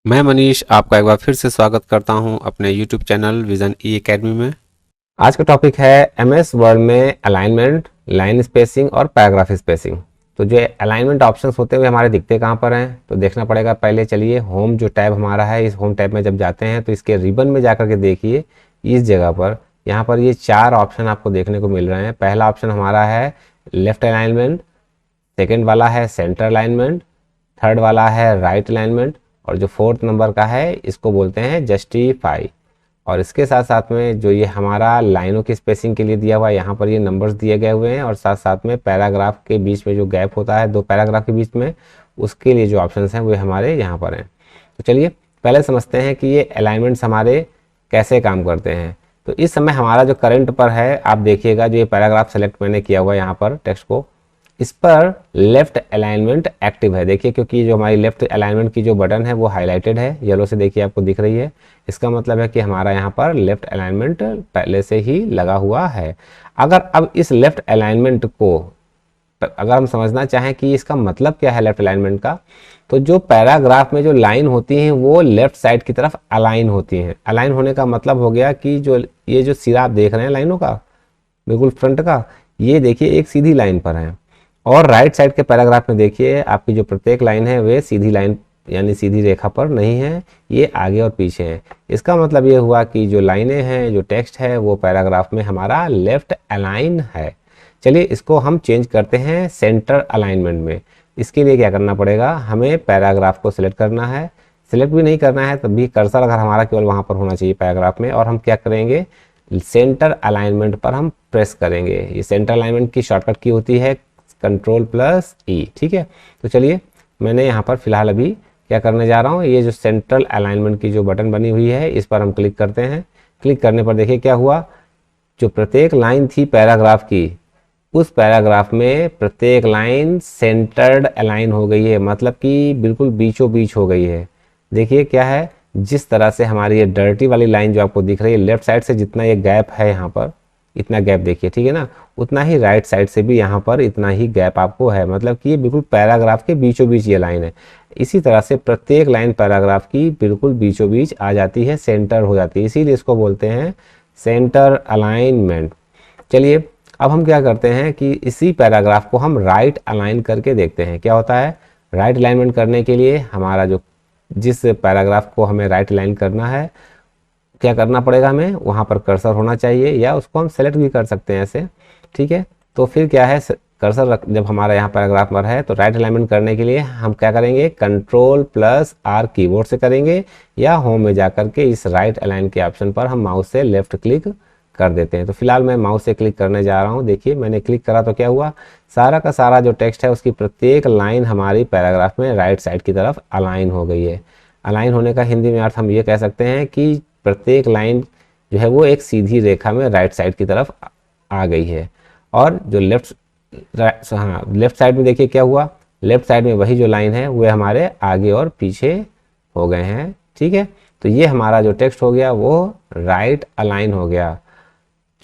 मैं मनीष आपका एक बार फिर से स्वागत करता हूं अपने YouTube चैनल विजन ई एकेडमी में। आज का टॉपिक है MS वर्ड में अलाइनमेंट, लाइन स्पेसिंग और पैराग्राफ स्पेसिंग। तो जो अलाइनमेंट ऑप्शंस होते हैं वे हमारे दिखते कहाँ पर हैं, तो देखना पड़ेगा। पहले चलिए होम जो टैब हमारा है, इस होम टैब में जब जाते हैं तो इसके रिबन में जाकर के देखिए इस जगह पर, यहाँ पर ये 4 ऑप्शन आपको देखने को मिल रहे हैं। पहला ऑप्शन हमारा है लेफ्ट अलाइनमेंट, सेकेंड वाला है सेंटर अलाइनमेंट, थर्ड वाला है राइट अलाइनमेंट और जो फोर्थ नंबर का है इसको बोलते हैं जस्टिफाई। और इसके साथ साथ में जो ये हमारा लाइनों की स्पेसिंग के लिए दिया हुआ है, यहाँ पर ये नंबर्स दिए गए हुए हैं और साथ साथ में पैराग्राफ के बीच में जो गैप होता है 2 पैराग्राफ के बीच में, उसके लिए जो ऑप्शंस हैं वे हमारे यहाँ पर हैं। तो चलिए पहले समझते हैं कि ये अलाइनमेंट्स हमारे कैसे काम करते हैं। तो इस समय हमारा जो करंट पर है, आप देखिएगा जो ये पैराग्राफ सेलेक्ट मैंने किया हुआ है यहाँ पर टेक्स्ट को, इस पर लेफ्ट अलाइनमेंट एक्टिव है। देखिए क्योंकि जो हमारी लेफ्ट अलाइनमेंट की जो बटन है वो हाईलाइटेड है, येलो से देखिए आपको दिख रही है। इसका मतलब है कि हमारा यहाँ पर लेफ्ट अलाइनमेंट पहले से ही लगा हुआ है। अगर अब इस लेफ्ट अलाइनमेंट को अगर हम समझना चाहें कि इसका मतलब क्या है लेफ्ट अलाइनमेंट का, तो जो पैराग्राफ में जो लाइन होती हैं वो लेफ्ट साइड की तरफ अलाइन होती हैं। अलाइन होने का मतलब हो गया कि जो ये जो सिरा आप देख रहे हैं लाइनों का, बिल्कुल फ्रंट का, ये देखिए एक सीधी लाइन पर है। और राइट साइड के पैराग्राफ में देखिए आपकी जो प्रत्येक लाइन है वे सीधी लाइन यानी सीधी रेखा पर नहीं है, ये आगे और पीछे है। इसका मतलब ये हुआ कि जो लाइनें हैं, जो टेक्स्ट है वो पैराग्राफ में हमारा लेफ्ट अलाइन है। चलिए इसको हम चेंज करते हैं सेंटर अलाइनमेंट में। इसके लिए क्या करना पड़ेगा, हमें पैराग्राफ को सिलेक्ट करना है। सिलेक्ट भी नहीं करना है तब भी कर्सर अगर हमारा केवल वहाँ पर होना चाहिए पैराग्राफ में, और हम क्या करेंगे सेंटर अलाइनमेंट पर हम प्रेस करेंगे। ये सेंटर अलाइनमेंट की शॉर्टकट की होती है Ctrl+E, ठीक है। तो चलिए मैंने यहाँ पर फिलहाल अभी क्या करने जा रहा हूँ, ये जो सेंट्रल अलाइनमेंट की जो बटन बनी हुई है इस पर हम क्लिक करते हैं। क्लिक करने पर देखिए क्या हुआ, जो प्रत्येक लाइन थी पैराग्राफ की, उस पैराग्राफ में प्रत्येक लाइन सेंटर्ड अलाइन हो गई है, मतलब कि बिल्कुल बीचों बीच हो गई है। देखिए क्या है, जिस तरह से हमारी ये डर्टी वाली लाइन जो आपको दिख रही है लेफ्ट साइड से, जितना ये गैप है यहाँ पर, इतना गैप देखिए, ठीक है ना, उतना ही राइट साइड से भी यहाँ पर इतना ही गैप आपको है, मतलब कि ये बिल्कुल पैराग्राफ के बीचों बीच ये लाइन है। इसी तरह से प्रत्येक लाइन पैराग्राफ की बिल्कुल बीचों बीच आ जाती है, सेंटर हो जाती है, इसीलिए इसको बोलते हैं सेंटर अलाइनमेंट। चलिए अब हम क्या करते हैं कि इसी पैराग्राफ को हम राइट अलाइन करके देखते हैं क्या होता है। राइट अलाइनमेंट करने के लिए हमारा जो जिस पैराग्राफ को हमें राइट अलाइन करना है, क्या करना पड़ेगा, हमें वहाँ पर कर्सर होना चाहिए या उसको हम सेलेक्ट भी कर सकते हैं ऐसे, ठीक है। तो फिर क्या है, कर्सर जब हमारा यहाँ पैराग्राफ पर है तो राइट अलाइनमेंट करने के लिए हम क्या करेंगे, Ctrl+R कीबोर्ड से करेंगे या होम में जाकर के इस राइट अलाइन के ऑप्शन पर हम माउस से लेफ्ट क्लिक कर देते हैं। तो फिलहाल मैं माउस से क्लिक करने जा रहा हूँ। देखिए मैंने क्लिक करा तो क्या हुआ, सारा का सारा जो टेक्स्ट है उसकी प्रत्येक लाइन हमारी पैराग्राफ में राइट साइड की तरफ अलाइन हो गई है। अलाइन होने का हिंदी में अर्थ हम ये कह सकते हैं कि प्रत्येक लाइन जो है वो एक सीधी रेखा में राइट साइड की तरफ आ गई है। और जो लेफ्ट साइड में देखिए क्या हुआ, लेफ्ट साइड में वही जो लाइन है वो हमारे आगे और पीछे हो गए हैं, ठीक है। तो ये हमारा जो टेक्स्ट हो गया वो राइट अलाइन हो गया।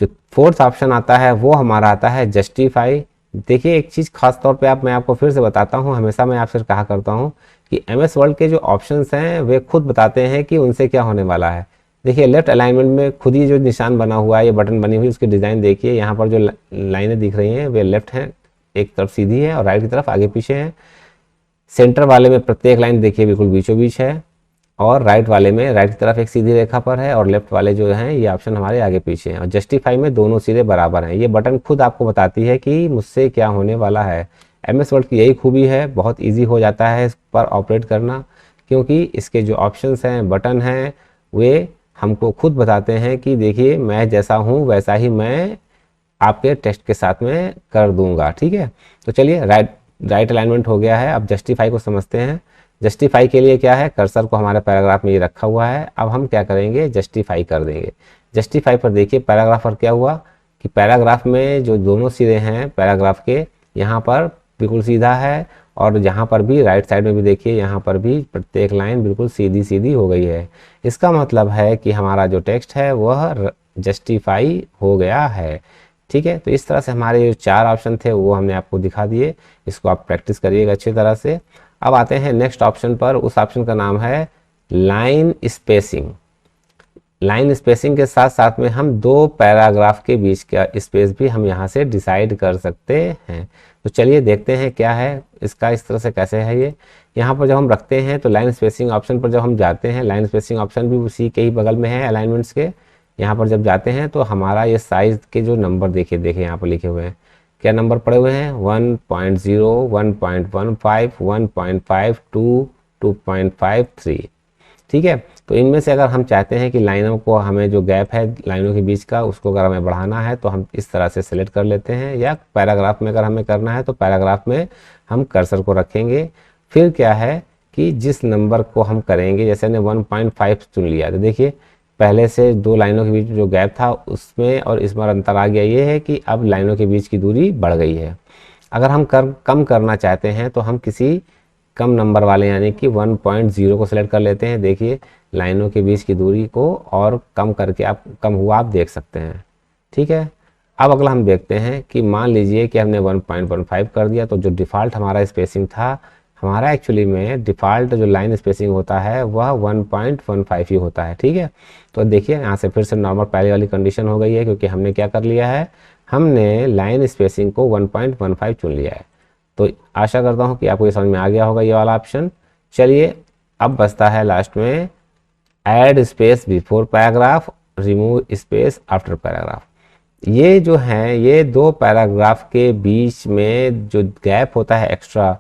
जो फोर्थ ऑप्शन आता है वो हमारा आता है जस्टिफाई। देखिए एक चीज़ खास तौर पे मैं आपको फिर से बताता हूँ, हमेशा मैं आपसे कहा करता हूँ कि MS वर्ड के जो ऑप्शंस हैं वे खुद बताते हैं कि उनसे क्या होने वाला है। देखिए लेफ्ट अलाइनमेंट में खुद ही जो निशान बना हुआ है, ये बटन बनी हुई, उसकी डिज़ाइन देखिए, यहाँ पर जो लाइनें दिख रही हैं वे लेफ्ट हैं, एक तरफ सीधी है और राइट की तरफ आगे पीछे है। सेंटर वाले में प्रत्येक लाइन देखिए बिल्कुल बीचों बीच है, और राइट वाले में राइट की तरफ एक सीधी रेखा पर है, और लेफ्ट वाले जो हैं ये ऑप्शन हमारे आगे पीछे हैं। और जस्टिफाई में दोनों सिरे बराबर हैं। ये बटन खुद आपको बताती है कि मुझसे क्या होने वाला है। MS वर्ड की यही खूबी है, बहुत इजी हो जाता है इस पर ऑपरेट करना, क्योंकि इसके जो ऑप्शंस हैं, बटन हैं, वे हमको खुद बताते हैं कि देखिए मैं जैसा हूँ वैसा ही मैं आपके टेक्स्ट के साथ में कर दूंगा, ठीक है। तो चलिए राइट अलाइनमेंट हो गया है। अब जस्टिफाई को समझते हैं। जस्टिफाई के लिए क्या है, कर्सर को हमारे पैराग्राफ में ये रखा हुआ है, अब हम क्या करेंगे, जस्टिफाई कर देंगे। जस्टिफाई पर देखिए पैराग्राफ पर क्या हुआ कि पैराग्राफ में जो दोनों सिरे हैं पैराग्राफ के, यहाँ पर बिल्कुल सीधा है, और यहाँ पर भी राइट साइड में भी देखिए यहाँ पर भी प्रत्येक लाइन बिल्कुल सीधी सीधी हो गई है। इसका मतलब है कि हमारा जो टेक्स्ट है वह जस्टिफाई हो गया है, ठीक है। तो इस तरह से हमारे जो 4 ऑप्शन थे वो हमने आपको दिखा दिए। इसको आप प्रैक्टिस करिएगा अच्छी तरह से। अब आते हैं नेक्स्ट ऑप्शन पर। उस ऑप्शन का नाम है लाइन स्पेसिंग। लाइन स्पेसिंग के साथ साथ में हम दो पैराग्राफ के बीच का स्पेस भी हम यहाँ से डिसाइड कर सकते हैं। तो चलिए देखते हैं क्या है इसका, इस तरह से कैसे है ये। यहाँ पर जब हम रखते हैं तो लाइन स्पेसिंग ऑप्शन पर जब हम जाते हैं, लाइन स्पेसिंग ऑप्शन भी उसी के ही बगल में है अलाइनमेंट्स के। यहाँ पर जब जाते हैं तो हमारा ये साइज के जो नंबर देखिए यहाँ पर लिखे हुए हैं, क्या नंबर पड़े हुए हैं 1.0, 1.15, 1.5, 2, 2.53। ठीक है, तो इनमें से अगर हम चाहते हैं कि लाइनों को, हमें जो गैप है लाइनों के बीच का, उसको अगर हमें बढ़ाना है तो हम इस तरह से सेलेक्ट कर लेते हैं, या पैराग्राफ में अगर हमें करना है तो पैराग्राफ में हम कर्सर को रखेंगे। फिर क्या है कि जिस नंबर को हम करेंगे, जैसे हमने 1.5 चुन लिया तो देखिए पहले से दो लाइनों के बीच जो गैप था उसमें और इस बार अंतर आ गया, ये है कि अब लाइनों के बीच की दूरी बढ़ गई है। अगर हम कम करना चाहते हैं तो हम किसी कम नंबर वाले यानी कि 1.0 को सिलेक्ट कर लेते हैं। देखिए लाइनों के बीच की दूरी को और कम करके आप कम हुआ आप देख सकते हैं। ठीक है, अब अगला हम देखते हैं कि मान लीजिए कि हमने 1.15 कर दिया, तो जो डिफ़ॉल्ट हमारा स्पेसिंग था, हमारा एक्चुअली में डिफ़ॉल्ट जो लाइन स्पेसिंग होता है वह 1.15 ही होता है। ठीक है, तो देखिए यहाँ से फिर से नॉर्मल पहले वाली कंडीशन हो गई है, क्योंकि हमने क्या कर लिया है, हमने लाइन स्पेसिंग को 1.15 चुन लिया है। तो आशा करता हूँ कि आपको ये समझ में आ गया होगा ये वाला ऑप्शन। चलिए अब बचता है लास्ट में add space before paragraph, remove space after paragraph. ये जो है ये दो पैराग्राफ के बीच में जो गैप होता है एक्स्ट्रा,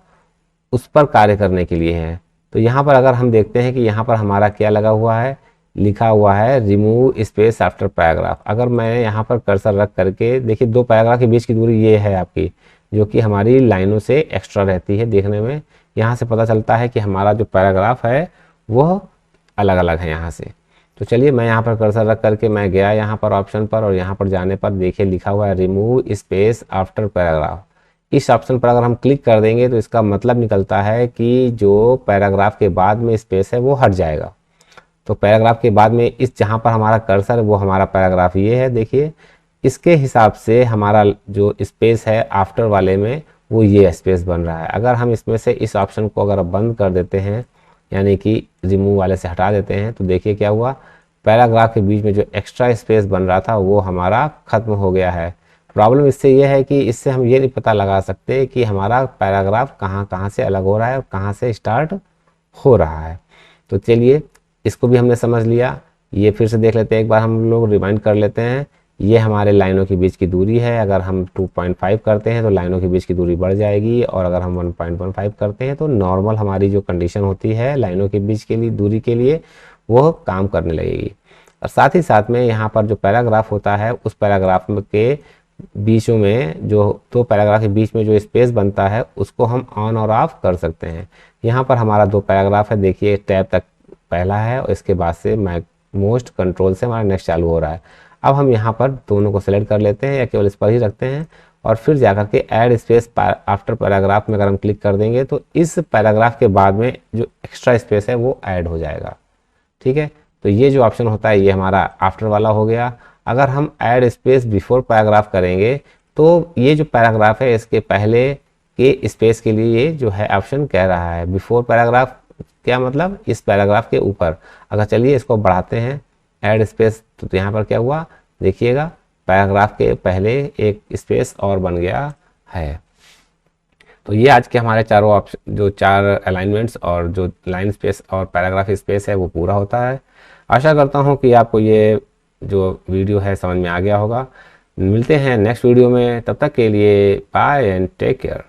उस पर कार्य करने के लिए है। तो यहाँ पर अगर हम देखते हैं कि यहाँ पर हमारा क्या लगा हुआ है, लिखा हुआ है रिमूव स्पेस आफ्टर पैराग्राफ। अगर मैं यहाँ पर कर्सर रख करके, देखिए दो पैराग्राफ के बीच की दूरी ये है आपकी, जो कि हमारी लाइनों से एक्स्ट्रा रहती है देखने में। यहाँ से पता चलता है कि हमारा जो पैराग्राफ है वह अलग अलग है यहाँ से। तो चलिए मैं यहाँ पर कर्सर रख करके मैं गया यहाँ पर ऑप्शन पर, और यहाँ पर जाने पर देखिए लिखा हुआ है रिमूव स्पेस आफ्टर पैराग्राफ। इस ऑप्शन पर अगर हम क्लिक कर देंगे तो इसका मतलब निकलता है कि जो पैराग्राफ के बाद में स्पेस है वो हट जाएगा। तो पैराग्राफ के बाद में इस जहाँ पर हमारा कर्सर है वो हमारा पैराग्राफ ये है, देखिए इसके हिसाब से हमारा जो स्पेस है आफ्टर वाले में वो ये स्पेस बन रहा है। अगर हम इसमें से इस ऑप्शन को अगर बंद कर देते हैं, यानी कि रिमूव वाले से हटा देते हैं, तो देखिए क्या हुआ, पैराग्राफ के बीच में जो एक्स्ट्रा स्पेस बन रहा था वो हमारा ख़त्म हो गया है। प्रॉब्लम इससे ये है कि इससे हम ये नहीं पता लगा सकते कि हमारा पैराग्राफ कहाँ कहाँ से अलग हो रहा है और कहाँ से स्टार्ट हो रहा है। तो चलिए इसको भी हमने समझ लिया। ये फिर से देख लेते हैं, एक बार हम लोग रिमाइंड कर लेते हैं। ये हमारे लाइनों के बीच की दूरी है। अगर हम 2.5 करते हैं तो लाइनों के बीच की दूरी बढ़ जाएगी, और अगर हम 1.15 करते हैं तो नॉर्मल हमारी जो कंडीशन होती है लाइनों के बीच के लिए दूरी के लिए वो काम करने लगेगी। और साथ ही साथ में यहाँ पर जो पैराग्राफ होता है उस पैराग्राफ के बीचों में, जो दो पैराग्राफ के बीच में जो स्पेस बनता है उसको हम ऑन और ऑफ कर सकते हैं। यहाँ पर हमारा दो पैराग्राफ है, देखिए टैब तक पहला है और इसके बाद से मोस्ट कंट्रोल से हमारा नेक्स्ट चालू हो रहा है। अब हम यहाँ पर दोनों को सेलेक्ट कर लेते हैं या केवल इस पर ही रखते हैं, और फिर जाकर के ऐड स्पेस आफ्टर पैराग्राफ में अगर हम क्लिक कर देंगे तो इस पैराग्राफ के बाद में जो एक्स्ट्रा स्पेस है वो ऐड हो जाएगा। ठीक है, तो ये जो ऑप्शन होता है ये हमारा आफ्टर वाला हो गया। अगर हम ऐड स्पेस बिफोर पैराग्राफ करेंगे तो ये जो पैराग्राफ है इसके पहले के स्पेस के लिए ये जो है ऑप्शन कह रहा है बिफोर पैराग्राफ, क्या मतलब इस पैराग्राफ के ऊपर। अगर चलिए इसको बढ़ाते हैं ऐड स्पेस, तो यहाँ पर क्या हुआ देखिएगा, पैराग्राफ के पहले एक स्पेस और बन गया है। तो ये आज के हमारे चारों ऑप्शन, जो चार अलाइनमेंट्स और जो लाइन स्पेस और पैराग्राफ स्पेस है वो पूरा होता है। आशा करता हूँ कि आपको ये जो वीडियो है समझ में आ गया होगा। मिलते हैं नेक्स्ट वीडियो में, तब तक के लिए बाय एंड टेक केयर।